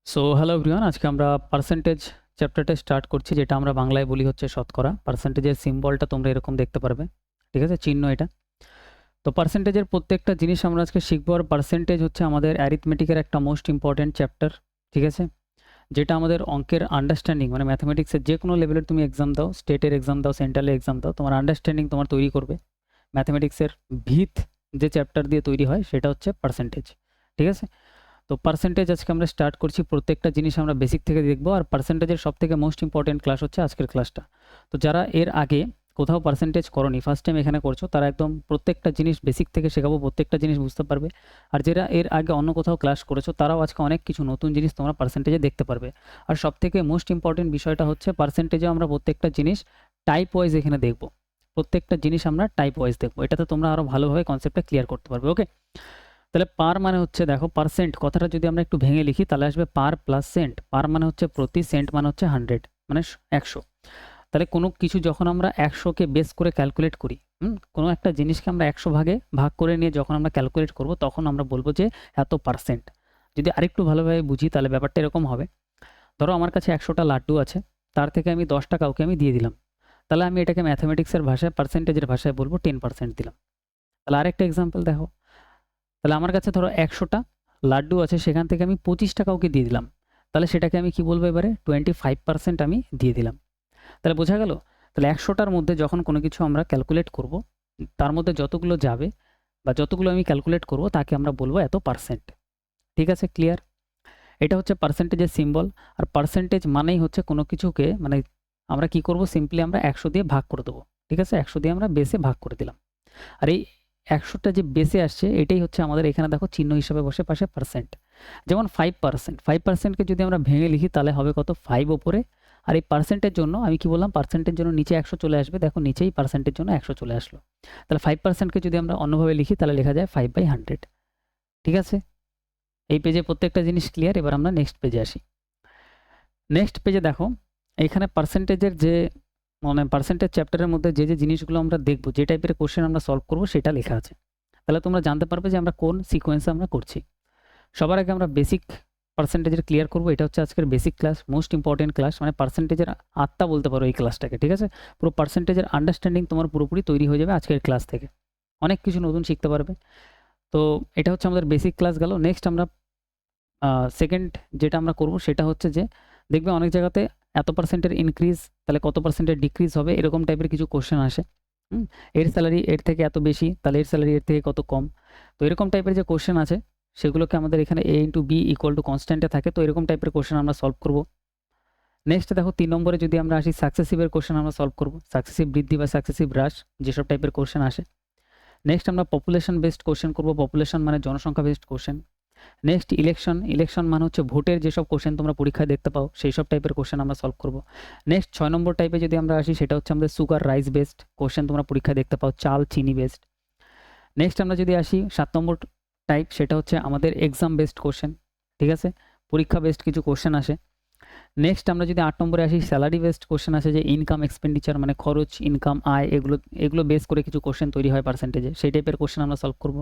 So hello everyone, আজকে আমরা percentage চ্যাপ্টারটা স্টার্ট করছি, যেটা আমরা বাংলায় বলি হচ্ছে শতকরা। পার্সেন্টেজের সিম্বলটা তোমরা এরকম দেখতে পারবে, ঠিক আছে, চিহ্ন এটা। তো পার্সেন্টেজের প্রত্যেকটা জিনিস আমরা আজকে শিখবো। আর পার্সেন্টেজ হচ্ছে আমাদের অ্যারিথমেটিকের একটা মোস্ট ইম্পর্ট্যান্ট চ্যাপ্টার, ঠিক আছে, যেটা আমাদের অঙ্কের আন্ডারস্ট্যান্ডিং, মানে ম্যাথমেটিক্সের যে কোনো লেভেলের তুমি এক্সাম দাও, স্টেটের এক্সাম দাও, সেন্ট্রালের এক্সাম দাও, তোমার আন্ডারস্ট্যান্ডিং তোমার তৈরি করবে। ম্যাথমেটিক্সের ভিত যে চ্যাপ্টার দিয়ে তৈরি হয় সেটা হচ্ছে পার্সেন্টেজ, ঠিক আছে। তো পার্সেন্টেজ আজকে আমরা স্টার্ট করছি, প্রত্যেকটা জিনিস আমরা বেসিক থেকে দেখবো। আর পার্সেন্টেজের সব থেকে মোস্ট ইম্পর্টেন্ট ক্লাস হচ্ছে আজকের ক্লাসটা। তো যারা এর আগে কোথাও পার্সেন্টেজ করনি, ফার্স্ট টাইম এখানে করছো, তারা একদম প্রত্যেকটা জিনিস বেসিক থেকে শেখাবো, প্রত্যেকটা জিনিস বুঝতে পারবে। আর যারা এর আগে অন্য কোথাও ক্লাস করেছো, তারাও আজকে অনেক কিছু নতুন জিনিস তোমরা পার্সেন্টেজে দেখতে পারবে। আর সব থেকে মোস্ট ইম্পর্টেন্ট বিষয়টা হচ্ছে পার্সেন্টেজে আমরা প্রত্যেকটা জিনিস টাইপ ওয়াইজ এখানে দেখবো। প্রত্যেকটা জিনিস আমরা টাইপ ওয়াইজ দেখবো, এটাতে তোমরা আরও ভালোভাবে কনসেপ্টটা ক্লিয়ার করতে পারবে। ওকে, তাহলে পার মানে হচ্ছে, দেখো পার্সেন্ট কথাটা যদি আমরা একটু ভেঙে লিখি তাহলে আসবে পার প্লাস সেন্ট। পার মানে হচ্ছে প্রতি, সেন্ট মানে হচ্ছে 100, মানে 100। তাহলে কোনো কিছু যখন আমরা 100কে বেস করে ক্যালকুলেট করি, কোনো একটা জিনিসকে আমরা 100 ভাগে ভাগ করে নিয়ে যখন আমরা ক্যালকুলেট করব, তখন আমরা বলবো যে এত পার্সেন্ট। যদি আরেকটু ভালোভাবে বুঝি তাহলে ব্যাপারটা এরকম হবে। ধরো আমার কাছে 100টা লাড্ডু আছে, তার থেকে আমি 10টা কাউকে আমি দিয়ে দিলাম, তাহলে আমি এটাকে ম্যাথামেটিক্সের ভাষায়, পার্সেন্টেজের ভাষায় বলবো 10% দিলাম। তাহলে আরেকটা এক্সাম্পল দেখো, তাহলে আমার কাছে ধরো 100টা লাড্ডু আছে, সেখান থেকে আমি 25টা কাউকে দিয়ে দিলাম, তাহলে সেটাকে আমি কি বলবো, এবারে 25% আমি দিয়ে দিলাম। তাহলে বোঝা গেল। তাহলে 100টার মধ্যে যখন কোনো কিছু আমরা ক্যালকুলেট করব, তার মধ্যে যতগুলো যাবে বা যতগুলো আমি ক্যালকুলেট করব তাকে আমরা বলবো এত পার্সেন্ট। ঠিক আছে, ক্লিয়ার? এটা হচ্ছে পার্সেন্টেজের সিম্বল। আর পার্সেন্টেজ মানেই হচ্ছে কোনো কিছুকে, মানে আমরা কি করব, সিম্পলি আমরা 100 দিয়ে ভাগ করে দেবো। ঠিক আছে, 100 দিয়ে আমরা বেসে ভাগ করে দিলাম। আর এই 100টা যে বেসে আসছে, এটাই হচ্ছে আমাদের এখানে দেখো চিহ্ন হিসাবে বসে পাশে পার্সেন্ট। যেমন 5%, 5%কে যদি আমরা ভেঙে লিখি তাহলে হবে কত, 5 ওপরে। আর এই পার্সেন্টের জন্য আমি কি বললাম, পার্সেন্টের জন্য নিচে 100 চলে আসবে, দেখো নিচেই পার্সেন্টের জন্য 100 চলে আসলো। তাহলে 5%কে যদি আমরা অন্যভাবে লিখি তাহলে লেখা যায় 5/100। ঠিক আছে, এই পেজে প্রত্যেকটা জিনিস ক্লিয়ার। এবার আমরা নেক্সট পেজে আসি। নেক্সট পেজে দেখো, এইখানে পার্সেন্টেজের যে, মানে পার্সেন্টেজ চ্যাপ্টারের মধ্যে যে যে জিনিসগুলো আমরা দেখব, যে টাইপের কোশ্চেন আমরা সলভ করব, সেটা লেখা আছে। তাহলে তোমরা জানতে পারবে যে আমরা কোন সিকোয়েন্সে আমরা করছি। সবার আগে আমরা বেসিক পার্সেন্টেজের ক্লিয়ার করব। এটা হচ্ছে আজকের basic class, most important class, মানে পার্সেন্টেজের আত্মা বলতে পারো এই ক্লাসটাকে। ঠিক আছে, পুরো পার্সেন্টেজের আন্ডারস্ট্যান্ডিং তোমার পুরোপুরি তৈরি হয়ে যাবে আজকের ক্লাস থেকে, অনেক কিছু নতুন শিখতে পারবে। তো এটা হচ্ছে আমাদের বেসিক ক্লাস গেল। নেক্সট আমরা সেকেন্ড যেটা আমরা করব সেটা হচ্ছে যে, দেখবে অনেক জায়গাতে এত পার্সেন্টের ইনক্রিজ, তাহলে কত পার্সেন্টের ডিক্রিজ হবে, এরকম টাইপের কিছু কোশ্চেন আসে। এর স্যালারি এর থেকে এত বেশি, তাহলে এর স্যালারি এর থেকে কত কম। তো এরকম টাইপের যে কোশ্চেন আছে, সেগুলোকে আমাদের এখানে a into b equal to কনস্ট্যান্টে থাকে। তো এরকম টাইপের কোশ্চেন আমরা সলভ করব। নেক্সট দেখো 3 নম্বরে যদি আমরা আসি, সাকসেসিভের কোশ্চেন আমরা সলভ করব, সাকসেসিভ বৃদ্ধি বা সাকসেসিভ হ্রাস, যেসব টাইপের কোশ্চেন আসে। নেক্সট আমরা পপুলেশন বেসড কোশ্চেন করব, পপুলেশন মানে জনসংখ্যা based question. Next election, election মানে হচ্ছে ভোটের যেসব কোশ্চেন তোমরা পরীক্ষায় দেখতে পাও, সেই সব টাইপের কোশ্চেন আমরা সলভ করব। নেক্সট 6 নম্বর টাইপে যদি আমরা আসি, সেটা হচ্ছে আমাদের সুগার রাইস বেসড কোশ্চেন তোমরা পরীক্ষায় দেখতে পাও, চাল চিনি বেসড। নেক্সট আমরা যদি আসি 7 নম্বর টাইপ, সেটা হচ্ছে আমাদের এক্সাম বেসড কোশ্চেন। ঠিক আছে, পরীক্ষা বেসড কিছু কোশ্চেন আসে। নেক্সট আমরা যদি 8 নম্বরে আসি, স্যালারি বেসড কোশ্চেন আছে, যে ইনকাম এক্সপেন্ডিচার মানে খরচ, ইনকাম, আয়, এগুলো এগুলো বেস করে কিছু কোশ্চেন তৈরি হয় পার্সেন্টেজে, সেই টাইপের কোশ্চেন আমরা সলভ করব।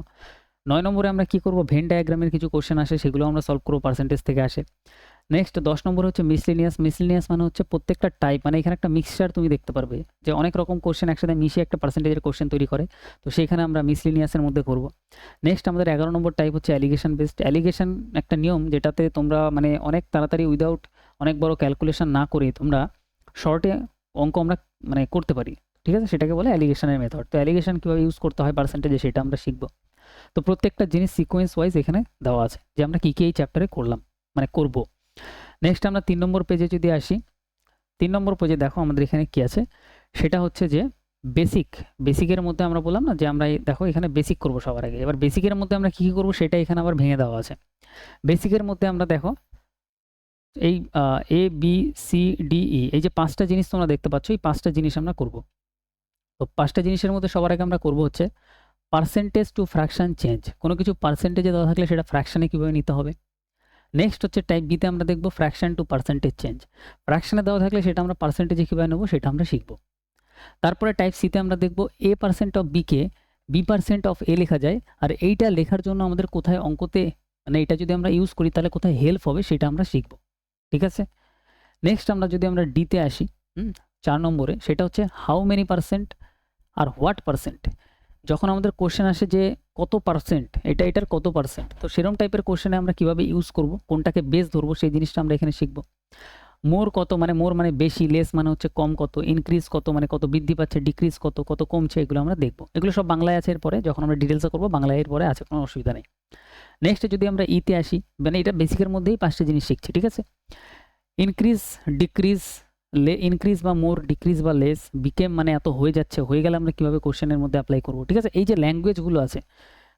9 নম্বরে আমরা কি করব, ভেন ডায়াগ্রামের কিছু কোশ্চেন আসে, সেগুলো আমরা সলভ করব, পার্সেন্টেজ থেকে আসে। নেক্সট 10 নম্বর হচ্ছে মিসলিনিয়াস। মিসলিনিয়াস মানে হচ্ছে প্রত্যেকটা টাইপ, মানে এখানে একটা মিক্সচার তুমি দেখতে পারবে, যে অনেক রকম কোশ্চেন একসাথে মিশিয়ে একটা পার্সেন্টেজের কোশ্চেন তৈরি করে, তো সেইখানে আমরা মিসলিনিয়াসের মধ্যে করব। নেক্সট আমাদের 11 নম্বর টাইপ হচ্ছে অ্যালিগেশন বেসড। অ্যালিগেশন একটা নিয়ম, যেটাতে তোমরা মানে অনেক তাড়াতাড়ি উইদাউট অনেক বড় ক্যালকুলেশন না করে তোমরা শর্টে অঙ্ক আমরা মানে করতে পারি। ঠিক আছে, সেটাকে বলে অ্যালিগেশনের মেথড। তো অ্যালিগেশন কীভাবে ইউজ করতে হয় পার্সেন্টেজে, সেটা আমরা শিখব। তো প্রত্যেকটা জিনিস সিকোয়েন্স ওয়াইজ এখানে দেওয়া আছে, যে আমরা কী কী এই চ্যাপ্টারে করলাম, মানে করব। নেক্সট আমরা 3 নম্বর পেজে যদি আসি, 3 নম্বর পেজে দেখো আমাদের এখানে কি আছে, সেটা হচ্ছে যে বেসিক। বেসিকের মধ্যে আমরা বললাম না যে আমরা দেখো এখানে বেসিক করব সবার আগে। এবার বেসিকের মধ্যে আমরা কী কী করবো সেটা এখানে আবার ভেঙে দেওয়া আছে। বেসিকের মধ্যে আমরা দেখো এই A B C D E, এই যে 5টা জিনিস তোমরা দেখতে পাচ্ছ, এই 5টা জিনিস আমরা করব। তো 5টা জিনিসের মধ্যে সবার আগে আমরা করব হচ্ছে পার্সেন্টেজ টু ফ্র্যাকশন চেঞ্জ। কোনো কিছু পার্সেন্টেজে দেওয়া থাকলে সেটা ফ্র্যাকশনে কীভাবে নিতে হবে। নেক্সট হচ্ছে টাইপ বিতে আমরা দেখব ফ্র্যাকশন টু পার্সেন্টেজ চেঞ্জ। ফ্র্যাকশনে দেওয়া থাকলে সেটা আমরা পার্সেন্টেজে কীভাবে নেবো সেটা আমরা শিখব। তারপরে টাইপ সিতে আমরা দেখব a% অফ বিকে b% অফ এ লেখা যায়, আর এইটা লেখার জন্য আমাদের কোথায় অঙ্কতে মানে এটা যদি আমরা ইউজ করি তাহলে কোথায় হেল্প হবে সেটা আমরা শিখব। ঠিক আছে, নেক্সট আমরা যদি আমরা ডিতে আসি 4 নম্বরে, সেটা হচ্ছে হাউ মেনি পার্সেন্ট আর হোয়াট পার্সেন্ট। যখন আমাদের কোশ্চেন আসে যে কত পার্সেন্ট, এটার কত পার্সেন্ট, তো সেরকম টাইপের কোশ্চেনে আমরা কিভাবে ইউজ করব, কোনটাকে বেস ধরবো, সেই জিনিসটা আমরা এখানে শিখব। মোর কত মানে মোর মানে বেশি, লেস মানে হচ্ছে কম কত, ইনক্রিজ কত মানে কত বৃদ্ধি পাচ্ছে, ডিক্রিজ কত কত কমছে, এগুলো আমরা দেখব। এগুলো সব বাংলায় আছে, এরপরে যখন আমরা ডিটেলসে করবো বাংলায় এর পরে আছে, কোনো অসুবিধা নেই। নেক্সট যদি আমরা ইতে আসি, মানে এটা বেসিকের মধ্যেই 5টা জিনিস শিখছি। ঠিক আছে, ইনক্রিজ, ডিক্রিজ, ইনক্রিজ বা মোর, ডিক্রিজ বা লেস, বিকেম মানে এত হয়ে যাচ্ছে, হয়ে গেলে আমরা কিভাবে কোশ্চেনের মধ্যে অ্যাপ্লাই করব। ঠিক আছে, এই যে ল্যাঙ্গুয়েজগুলো আছে,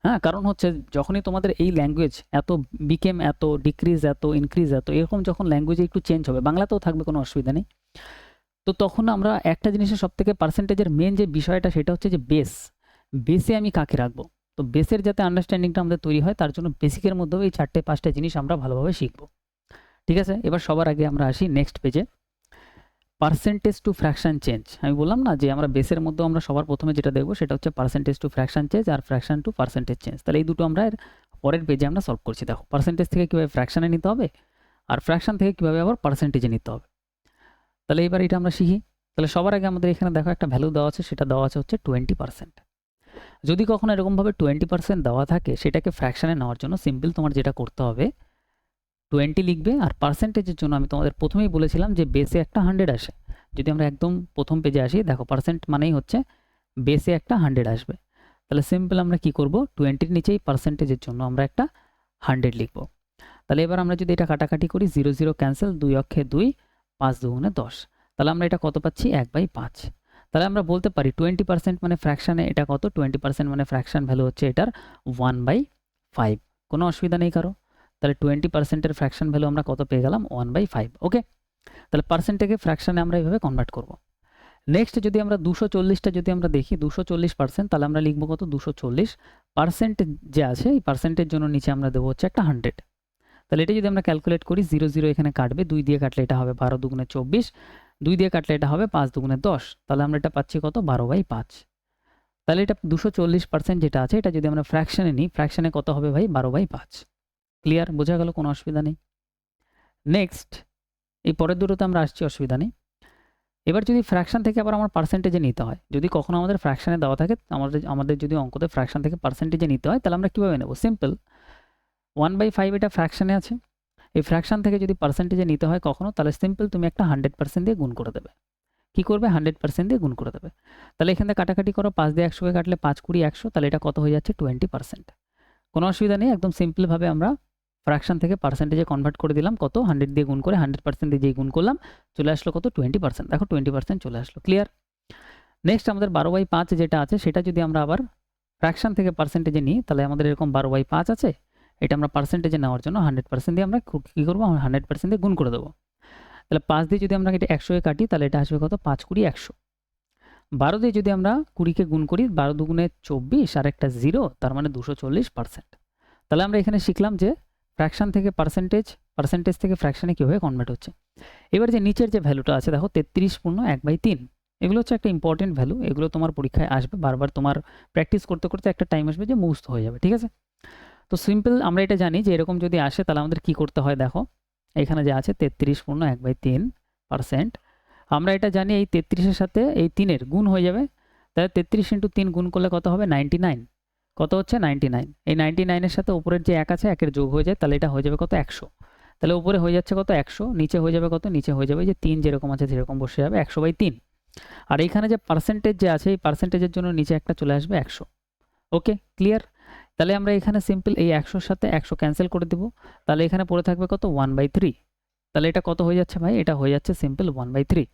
হ্যাঁ, কারণ হচ্ছে যখনই তোমাদের এই ল্যাঙ্গুয়েজ এত, বিকেম এত, ডিক্রিজ এত, ইনক্রিজ এত, এরকম যখন ল্যাঙ্গুয়েজে একটু চেঞ্জ হবে, বাংলাতেও থাকবে, কোনো অসুবিধা নেই, তো তখন আমরা একটা জিনিসের সব থেকে পার্সেন্টেজের মেন যে বিষয়টা সেটা হচ্ছে যে বেস, বেসে আমি কাকে রাখবো। তো বেসের যাতে আন্ডারস্ট্যান্ডিংটা আমাদের তৈরি হয় তার জন্য বেসিকের মধ্যেও এই 4-5টা জিনিস আমরা ভালোভাবে শিখবো। ঠিক আছে, এবার সবার আগে আমরা আসি নেক্সট পেজে, পার্সেন্টেজ টু ফ্র্যাকশন চেঞ্জ। আমি বললাম না যে আমরা বেসের মধ্যে আমরা সবার প্রথমে যেটা দেখবো সেটা হচ্ছে পার্সেন্টেজ টু ফ্র্যাকশন চেঞ্জ আর ফ্র্যাকশন টু পার্সেন্টেজ চেঞ্জ। তাহলে এই দুটো আমরা পরের পেজে আমরা সলভ করছি। দেখো, পার্সেন্টেজ থেকে কীভাবে ফ্র্যাকশনে নিতে হবে আর ফ্র্যাকশন থেকে কীভাবে আবার পার্সেন্টেজে নিতে হবে। তাহলে এবার এটা আমরা শিখি। তাহলে সবার আগে আমাদের এখানে দেখো একটা ভ্যালু দেওয়া আছে, সেটা দেওয়া আছে হচ্ছে 20%। যদি কখনো এরকমভাবে 20% দেওয়া থাকে, সেটাকে ফ্র্যাকশনে নেওয়ার জন্য সিম্পল তোমার যেটা করতে হবে, 20 লিখবে, আর পার্সেন্টেজের জন্য আমি তোমাদের প্রথমেই বলেছিলাম যে বেসে একটা 100 আসে। যদি আমরা একদম প্রথম পেজে আসি, দেখো পার্সেন্ট মানেই হচ্ছে বেসে একটা 100 আসবে। তাহলে সিম্পল আমরা কি করব, 20-র নিচেই পার্সেন্টেজের জন্য আমরা একটা 100 লিখব। তাহলে এবার আমরা যদি এটা কাটাকাটি করি, 0 0 ক্যান্সেল, 2 অক্ষে 2, 5 2 10, তাহলে আমরা এটা কত পাচ্ছি, 1/5। তাহলে আমরা বলতে পারি 20% মানে ফ্র্যাকশানে এটা কত, 20% মানে ফ্র্যাকশান ভ্যালু হচ্ছে এটার 1/5। কোনো অসুবিধা নেই কারো। তাহলে 20%-এর ফ্র্যাকশন ভ্যালু আমরা কত পেয়ে গেলাম, 1/5। ওকে, তাহলে পার্সেন্টটাকে ফ্র্যাকশনে আমরা এইভাবে কনভার্ট করব। নেক্সট যদি আমরা 240টা যদি আমরা দেখি, 240%, তাহলে আমরা লিখবো কত, 240% যে আছে এই পার্সেন্টের জন্য নিচে আমরা দেবো হচ্ছে একটা 100। তাহলে এটা যদি আমরা ক্যালকুলেট করি, 0 0 এখানে কাটবে, 2 দিয়ে কাটলে এটা হবে 12 2 24, 2 দিয়ে কাটলে এটা হবে 5 2 10, তাহলে আমরা এটা পাচ্ছি কত, 12/5। তাহলে এটা 240% যেটা আছে এটা যদি আমরা ফ্র্যাকশনে নিই, ফ্র্যাকশনে কত হবে ভাই, 12/5। ক্লিয়ার, বোঝা গেল, কোনো অসুবিধা নেই। নেক্সট এই পরের দুটোতে আমরা আসছি, অসুবিধা নেই। এবার যদি ফ্র্যাকশন থেকে আবার আমার পার্সেন্টেজে নিতে হয়, যদি কখনো আমাদের ফ্র্যাকশনে দেওয়া থাকে, আমাদের যদি অঙ্কতে ফ্র্যাকশন থেকে পার্সেন্টেজে নিতে হয়, তাহলে আমরা কীভাবে নেব, সিম্পল 1/5 এটা ফ্র্যাকশনে আছে, এই ফ্র্যাকশন থেকে যদি পার্সেন্টেজে নিতে হয় কখনো, তাহলে সিম্পল তুমি একটা 100% দিয়ে গুণ করে দেবে। কী করবে, 100% দিয়ে গুণ করে দেবে। তাহলে এখানে কাটাকাটি করো, 5 দিয়ে 100কে কাটলে 5 20 100, তাহলে এটা কত হয়ে যাচ্ছে, 20%। কোনো অসুবিধা নেই, একদম সিম্পলভাবে আমরা ফ্র্যাকশন থেকে পার্সেন্টেজে কনভার্ট করে দিলাম, কত, 100 দিয়ে গুণ করে, 100% দিয়ে যেই গুণ করলাম চলে আসলো কত, 20%। দেখো 20% চলে আসলো। ক্লিয়ার। নেক্সট আমাদের 12/5 যেটা আছে সেটা যদি আমরা আবার ফ্র্যাকশন থেকে পার্সেন্টেজে নিই, তাহলে আমাদের এরকম 12/5 আছে, এটা আমরা পার্সেন্টেজে নেওয়ার জন্য 100% দিয়ে আমরা কী করবো, 100% দিয়ে গুণ করে দেবো। তাহলে 5 দিয়ে যদি আমরা এটা 100-এ কাটি, তাহলে এটা আসবে কত, 5 20 100। 12 দিয়ে যদি আমরা 20-কে গুণ করি, 12 2 24 আর একটা 0, তার মানে 240%। তাহলে আমরা এখানে শিখলাম যে ফ্র্যাকশন থেকে পার্সেন্টেজ থেকে ফ্র্যাকশনে কীভাবে কনভার্ট হচ্ছে। এবার যে নিচের যে ভ্যালুটা আছে দেখো, 33/1/3, এগুলো হচ্ছে একটা ইম্পর্টেন্ট ভ্যালু, এগুলো তোমার পরীক্ষায় আসবে, বারবার তোমার প্র্যাকটিস করতে করতে একটা টাইম আসবে যে মুখস্থ হয়ে যাবে। ঠিক আছে, তো সিম্পল আমরা এটা জানি যে এরকম যদি আসে তাহলে আমাদের কি করতে হয়। দেখো এখানে যে আছে 33/1/3%, আমরা এটা জানি এই 33-এর সাথে এই 3-এর গুণ হয়ে যাবে, তাহলে 33 × 3 গুণ করলে কত হবে, 99। কত হচ্ছে, 99। এই 99-এর সাথে উপরের যে 1 আছে, 1-এর যোগ হয়ে যায়, তাহলে এটা হয়ে যাবে কত, 100। তাহলে উপরে হয়ে যাচ্ছে কত, 100, নিচে হয়ে যাবে কত, নিচে হয়ে যাবে যে 3 যেরকম আছে সেরকম বসে যাবে 100/3। আর এইখানে যে পার্সেন্টেজ যে আছে, এই পার্সেন্টেজের জন্য নিচে একটা চলে আসবে 100। ওকে, ক্লিয়ার। তাহলে আমরা এখানে সিম্পল এই 100-র সাথে 100 ক্যান্সেল করে দেবো, তাহলে এখানে পড়ে থাকবে কত, 1/3। তাহলে এটা কত হয়ে যাচ্ছে ভাই, এটা হয়ে যাচ্ছে সিম্পল 1/3।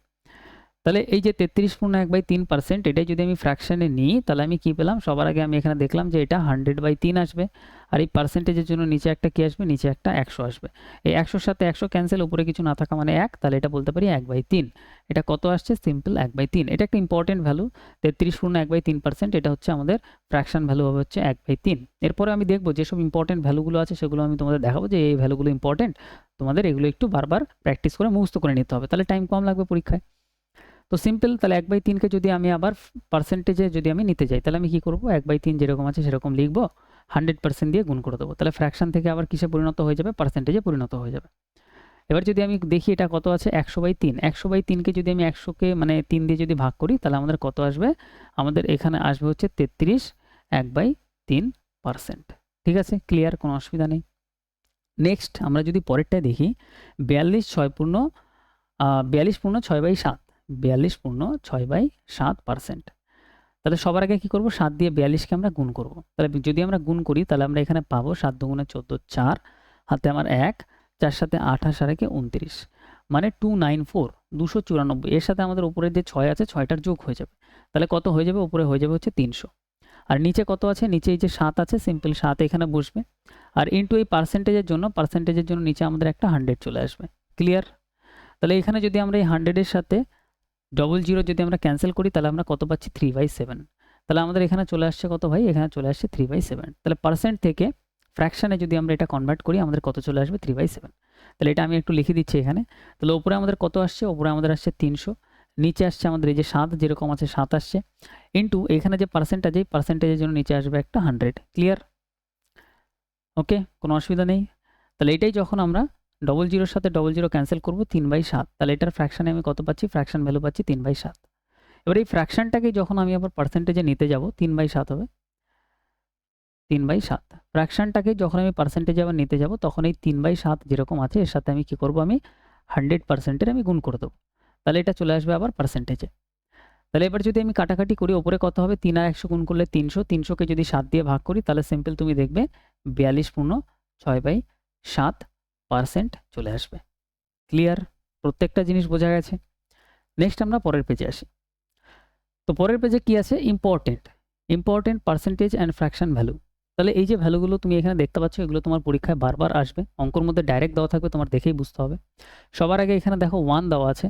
তাহলে এই যে 33/1/3%, এটাই যদি আমি ফ্র্যাকশনে নিই, তাহলে আমি কি পেলাম, সবার আগে আমি এখানে দেখলাম যে এটা 100/3 আসবে, আর এই পার্সেন্টেজের জন্য নিচে একটা কি আসবে, নিচে একটা 100 আসবে। এই 100-র সাথে 100 ক্যান্সেল, উপরে কিছু না থাকা মানে 1, তাহলে এটা বলতে পারি 1/3। এটা কত আসছে, সিম্পল 1/3। এটা একটা ইম্পর্টেন্ট ভ্যালু, 33/1/3%, এটা হচ্ছে আমাদের ফ্র্যাকশন ভ্যালু হবে হচ্ছে 1/3। এরপরে আমি দেখবো যেসব ইম্পর্টেন্ট ভ্যালুগুলো আছে সেগুলো আমি তোমাদের দেখাবো যে এই ভ্যালুগুলো ইম্পর্টেন্ট, তোমাদের এগুলো একটু বারবার প্র্যাকটিস করে মুখস্থ করে নিতে হবে, তাহলে টাইম কম লাগবে পরীক্ষায়। তো সিম্পল, তাহলে 1/3-কে যদি আমি আবার পার্সেন্টেজে যদি আমি নিতে যাই, তাহলে আমি কি করব, 1/3 যেরকম আছে সেরকম লিখবো, 100% দিয়ে গুণ করে দেবো, তাহলে ফ্র্যাকশন থেকে আবার কিসে পরিণত হয়ে যাবে, পার্সেন্টেজে পরিণত হয়ে যাবে। এবার যদি আমি দেখি এটা কত আছে, 100/3, 100/3কে যদি আমি 100কে মানে 3 দিয়ে যদি ভাগ করি তাহলে আমাদের কত আসবে, আমাদের এখানে আসবে হচ্ছে 33 1/3%। ঠিক আছে, ক্লিয়ার, কোনো অসুবিধা নেই। নেক্সট আমরা যদি পরেরটায় দেখি 42 6 পূর্ণ 6/7, 42 পূর্ণ 6/7%। তাহলে সবার আগে কি করব, 7 দিয়ে 42কে আমরা গুণ করব। তাহলে যদি আমরা গুণ করি তাহলে আমরা এখানে পাবো 7 দুগুণে 14, 4 হাতে আমার 1, 4 সাথে 28 আর 1 29, মানে 294, 294। এর সাথে আমাদের উপরে যে 6 আছে 6টার যোগ হয়ে যাবে, তাহলে কত হয়ে যাবে, উপরে হয়ে যাবে হচ্ছে 300। আর নিচে কত আছে, নিচে এই যে 7 আছে, সিম্পল 7 এখানে বসবে, আর ইনটু এই পার্সেন্টেজের জন্য নিচে আমাদের একটা 100 চলে আসবে। ক্লিয়ার? তাহলে এখানে যদি আমরা এই 100-এর সাথে 00 যদি আমরা ক্যান্সেল করি তাহলে আমরা কত পাচ্ছি, 3/7। তাহলে আমাদের এখানে চলে আসছে কত ভাই, এখানে চলে আসছে 3/7। তাহলে পার্সেন্ট থেকে ফ্র্যাকশনে যদি আমরা এটা কনভার্ট করি আমাদের কত চলে আসবে, 3/7। তাহলে এটা আমি একটু লিখে দিচ্ছি এখানে। তাহলে উপরে আমাদের কত আসছে, উপরে আমাদের আসছে 300, নিচে আসছে আমাদের এই যে 7 যেরকম আছে 7 আসছে, ইন্টু এখানে যে পার্সেন্টেজ, এই পার্সেন্টেজের জন্য নিচে আসবে একটা 100। ক্লিয়ার? ওকে, কোনো অসুবিধা নেই। তাহলে এটাই যখন আমরা 00-এর সাথে 00 ক্যান্সেল করবো 3/7, তাহলে এটার ফ্র্যাকশনে আমি কত পাচ্ছি, ফ্র্যাকশন ভ্যালু পাচ্ছি 3/7। এবার এই ফ্র্যাকশনটাকে যখন আমি আবার পার্সেন্টেজে নিতে যাব 3/7 হবে, 3/7। ফ্র্যাকশনটাকে যখন আমি পার্সেন্টেজে আবার নিতে যাব তখন এই 3/7 যেরকম আছে এর সাথে আমি কি করব, আমি 100%-এর আমি গুণ করে দেবো, তাহলে এটা চলে আসবে আবার পার্সেন্টেজে। তাহলে এবার যদি আমি কাটাকাটি করি, ওপরে কত হবে, 3 আর 100 গুণ করলে 300, 300কে যদি 7 দিয়ে ভাগ করি তাহলে সিম্পল তুমি দেখবে 42 পূর্ণ 6/7% চলে আসবে। ক্লিয়ার? প্রত্যেকটা জিনিস বোঝা গেছে। নেক্সট আমরা পরের পেজে আসি। তো পরের পেজে কি আছে, important percentage and fraction value. তাহলে এই যে ভ্যালুগুলো তুমি এখানে দেখতে পাচ্ছ এগুলো তোমার পরীক্ষায় বারবার আসবে, অঙ্কর মধ্যে ডাইরেক্ট দেওয়া থাকবে, তোমার দেখেই বুঝতে হবে। সবার আগে এখানে দেখো 1 দেওয়া আছে,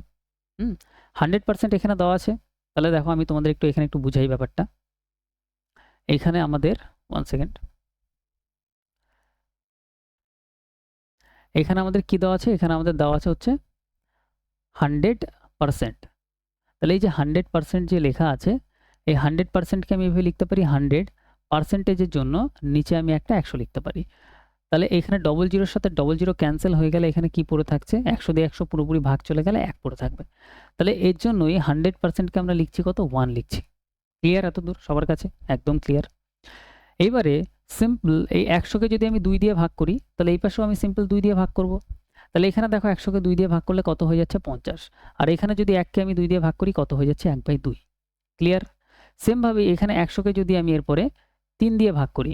100% এখানে দেওয়া আছে। তাহলে দেখো আমি তোমাদের এখানে একটু বুঝাই ব্যাপারটা। এখানে আমাদের 1 সেকেন্ড, এখানে আমাদের কি দেওয়া আছে, এখানে আমাদের দেওয়া আছে হচ্ছে 100%। তাহলে এই যে 100% যে লেখা আছে, এই 100%কে আমি এভাবে লিখতে পারি 100%-এর জন্য নিচে আমি একটা 100 লিখতে পারি। তাহলে এখানে 00-এর সাথে 00 ক্যান্সেল হয়ে গেলে এখানে কি পড়ে থাকছে, 100 দিয়ে 100 পুরোপুরি ভাগ চলে গেলে 1 পড়ে থাকবে। তাহলে এর জন্যই 100%কে আমরা লিখছি কত, 1 লিখছি। ক্লিয়ার এতদূর সবার কাছে? একদম ক্লিয়ার। এইবারে সিম্পল এই 100কে যদি আমি 2 দিয়ে ভাগ করি তাহলে এই পাশেও আমি সিম্পল 2 দিয়ে ভাগ করব। তাহলে এখানে দেখো 100কে 2 দিয়ে ভাগ করলে কত হয়ে যাচ্ছে, 50। আর এখানে যদি 1কে আমি 2 দিয়ে ভাগ করি কত হয়ে যাচ্ছে, 1/2। ক্লিয়ার? সেমভাবে এখানে 100কে যদি আমি এরপরে 3 দিয়ে ভাগ করি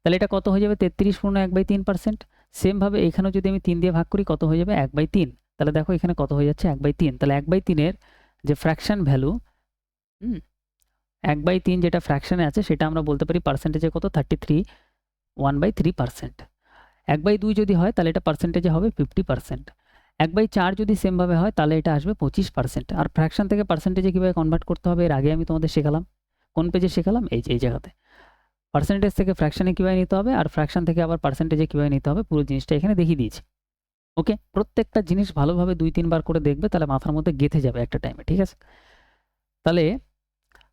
তাহলে এটা কত হয়ে যাবে, 33 পূর্ণ 1/3%। সেমভাবে এখানেও যদি আমি 3 দিয়ে ভাগ করি কত হয়ে যাবে, 1/3। তাহলে দেখো এখানে কত হয়ে যাচ্ছে, 1/3। তাহলে 1/3-এর যে ফ্র্যাকশন ভ্যালু, 1/3 যেটা ফ্র্যাকশনে আছে সেটা আমরা বলতে পারি পার্সেন্টেজে কত, 33 1/3%। 1/2 যদি হয় তাহলে এটা পার্সেন্টেজে হবে 50%। 1/4 যদি সেমভাবে হয় তাহলে এটা আসবে 25%। আর ফ্র্যাকশন থেকে পার্সেন্টেজে কীভাবে কনভার্ট করতে হবে এর আগে আমি তোমাদের শেখালাম। কোন পেজে শেখালাম, এই জায়গাতে। পার্সেন্টেজ থেকে ফ্র্যাকশনে কীভাবে নিতে হবে আর ফ্র্যাকশন থেকে আবার পার্সেন্টেজে কীভাবে নিতে হবে পুরো জিনিসটা এখানে দেখিয়ে দিয়েছি। ওকে, প্রত্যেকটা জিনিস ভালোভাবে 2-3 বার করে দেখবে, তাহলে মাথার মধ্যে গেঁথে যাবে একটা টাইমে। ঠিক আছে? তাহলে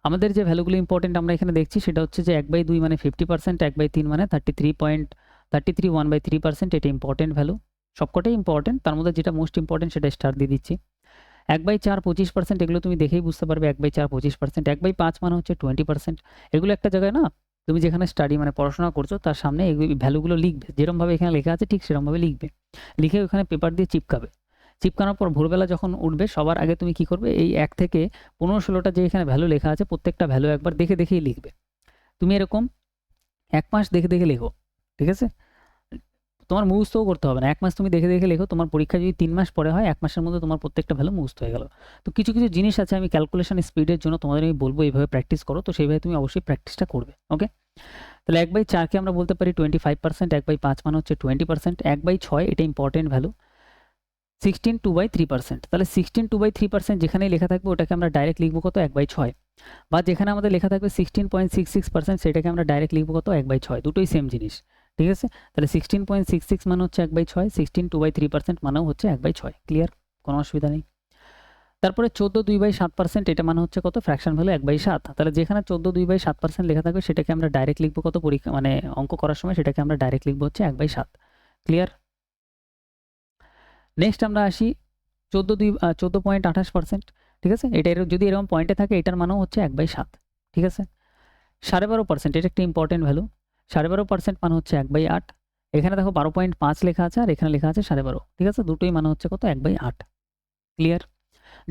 আমাদের যে ভ্যালুগুলো ইম্পর্টেন্ট আমরা এখানে দেখছি সেটা হচ্ছে যে 1/2 মানে 50%, 1/3 মানে 33 1/3%। এটা ইম্পর্টেন্ট ভ্যালু, সবকটাই ইম্পর্টেন্ট, তার মধ্যে যেটা মোস্ট ইম্পর্টেন্ট সেটা স্টার দিয়ে দিচ্ছি। 1/4 25%, এগুলো তুমি দেখেই বুঝতে পারবে। 1/4 25%, 1/5 মানে হচ্ছে 20%। এগুলো একটা জায়গায় না, তুমি যেখানে স্টাডি মানে পড়াশোনা করছো তার সামনে এই ভ্যালুগুলো লিখবে, যেরকমভাবে এখানে লেখা আছে ঠিক সেরকমভাবে লিখবে, লিখে ওখানে পেপার দিয়ে চিপকাবে। চিপকানোর পর ভোরবেলা যখন উঠবে সবার আগে তুমি কি করবে, এই 1 থেকে 15-16টা যে এখানে ভ্যালু লেখা আছে প্রত্যেকটা ভ্যালু একবার দেখেই লিখবে। তুমি এরকম 1 মাস দেখে লেখো। ঠিক আছে? তোমার মুখস্থও করতে হবে না, 1 মাস তুমি দেখে লেখো। তোমার পরীক্ষা যদি 3 মাস পরে হয় 1 মাসের মধ্যে তোমার প্রত্যেকটা ভ্যালু মুখস্থ হয়ে গেল। তো কিছু জিনিস আছে আমি ক্যালকুলেশন স্পিডের জন্য তোমাদের আমি বলবো এইভাবে প্র্যাকটিস করো, তো সেইভাবে তুমি অবশ্যই প্র্যাকটিসটা করবে। ওকে, তাহলে 1/4কে আমরা বলতে পারি 25%, 1/5 মানে হচ্ছে 20%, 1/6 এটা ইম্পর্টেন্ট ভ্যালু, 16 2/3%। তাহলে 16 2/3% যেখানেই লেখা থাকবে ওটাকে আমরা ডাইরেক্ট লিখবো কত, 1/6। বা যেখানে আমাদের লেখা থাকবে 16.66% সেটাকে আমরা ডাইরেক্ট লিখবো কত, 1/6। দুটোই সেম জিনিস। ঠিক আছে? তাহলে 16.66 মানে হচ্ছে 1/6, 16 2/3% মানেও হচ্ছে 1/6। ক্লিয়ার? কোনো অসুবিধা নেই। তারপরে 14/2/7%, এটা মানে হচ্ছে কত, ফ্র্যাকশন ভ্যালু 1/7। তাহলে যেখানে 14/2/7% লেখা থাকবে সেটাকে আমরা ডাইরেক্ট লিখবো কত, পরীক্ষা মানে অঙ্ক করার সময় সেটাকে আমরা ডাইরেক্ট লিখবো হচ্ছে 1/7। ক্লিয়ার? নেক্সট আমরা আসি 14.28%, ঠিক আছে। এটা যদি এরকম পয়েন্টে থাকে এটার মানও হচ্ছে 1/7, ঠিক আছে। 12.5%, এটা একটা ইম্পর্টেন্ট ভ্যালু। 12.5% মানে হচ্ছে 1/8। এখানে দেখো 12.5 লেখা আছে আর এখানে লেখা আছে 12.5, ঠিক আছে। দুটোই মানে হচ্ছে কত, 1/8। ক্লিয়ার?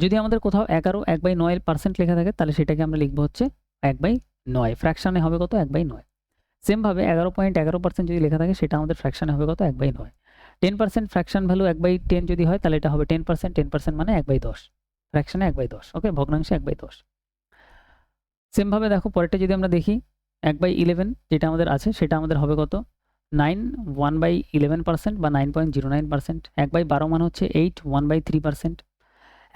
যদি আমাদের কোথাও 1/9% লেখা থাকে তাহলে সেটাকে আমরা লিখবো হচ্ছে 1/9, ফ্র্যাকশনে হবে কত, 1/9। সেমভাবে 11.11% যদি লেখা থাকে সেটা আমাদের ফ্র্যাকশনে হবে কত, 1/9। 10% ফ্র্যাকশন ভ্যালু 1/10 যদি হয় তাহলে এটা হবে 10%, 10% মানে 1/10, ফ্র্যাকশনে 1/10, ওকে, ভগ্নাংশে 1/10। সেমভাবে দেখো পরেরটা যদি আমরা দেখি 1/11 যেটা আমাদের আছে সেটা আমাদের হবে কত, 9, 1/11% বা 9.09%। 1/12 মানে হচ্ছে 8, 1/3%।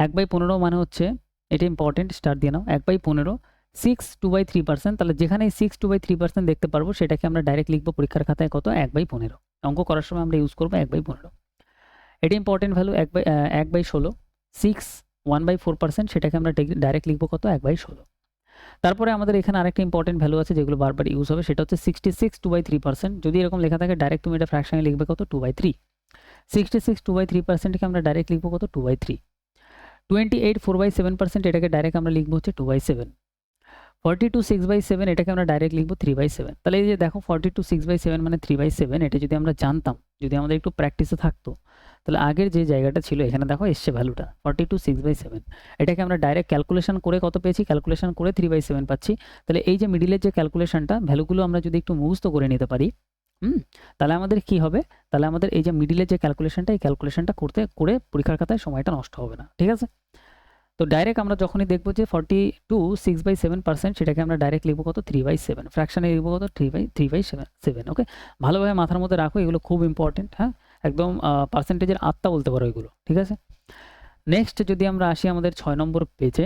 1/15 মানে হচ্ছে, এটা ইম্পর্টেন্ট, স্টার দিয়ে নাও, 1/15 6, 2/3%। তাহলে যেখানে 6, 2/3% দেখতে পারবো সেটাকে আমরা ডাইরেক্ট লিখবো পরীক্ষার খাতায় কত, 1/15। অঙ্ক করার সময় আমরা ইউজ করবো 1/15। এটা ইম্পর্টেন্ট ভ্যালু। 1/16 6, 1/4%, সেটাকে আমরা ডাইরেক্ট লিখবো কত, 1/16। তারপরে আমাদের এখানে আরেকটা ইম্পর্টেন্ট ভ্যালু আছে যেগুলো বারবার ইউজ হবে, সেটা হচ্ছে 66, 2/3%। যদি এরকম লেখা থাকে ডাইরেক্ট তুমি এটা ফ্র্যাকশনে লিখবে কত, 2/3। 66, 2/3%কে আমরা ডাইরেক্ট লিখবো কত, 2/3। 28, 4/7%, এটাকে ডাইরেক্ট আমরা লিখবো হচ্ছে 2/7। 42, 6/7, এটাকে আমরা ডাইরেক্ট লিখবো 3/7। তাহলে এই যে দেখো 42, 6/7 মানে 3/7, এটা যদি আমরা জানতাম, যদি আমাদের একটু প্র্যাকটিসে থাকতো, তাহলে আগের যে জায়গাটা ছিল এখানে দেখো এসছে ভ্যালুটা 42, 6/7। এটাকে আমরা ডাইরেক্ট ক্যালকুলেশন করে কত পেয়েছি, ক্যালকুলেশন করে 3/7 পাচ্ছি। তাহলে এই যে মিডিলের যে ক্যালকুলেশনটা, ভ্যালুগুলো আমরা যদি একটু মুখস্থ করে নিতে পারি, তাহলে আমাদের কি হবে, তাহলে আমাদের এই যে মিডিলের যে ক্যালকুলেশনটা, এই ক্যালকুলেশনটা করে পরীক্ষার খাতায় সময়টা নষ্ট হবে না, ঠিক আছে। তো ডাইরেক্ট আমরা যখনই দেখবো যে 42, 6/7%, সেটাকে আমরা ডাইরেক্ট লিখবো কত, 3/7, ফ্র্যাকশনে লিখবো কত, 3/7। ওকে, ভালোভাবে মাথার মধ্যে রাখো, এগুলো খুব ইম্পর্টেন্ট, হ্যাঁ, একদম পার্সেন্টেজের আত্মা বলতে পারো এগুলো, ঠিক আছে। নেক্সট যদি আমরা আসি আমাদের 6 নম্বর পেজে,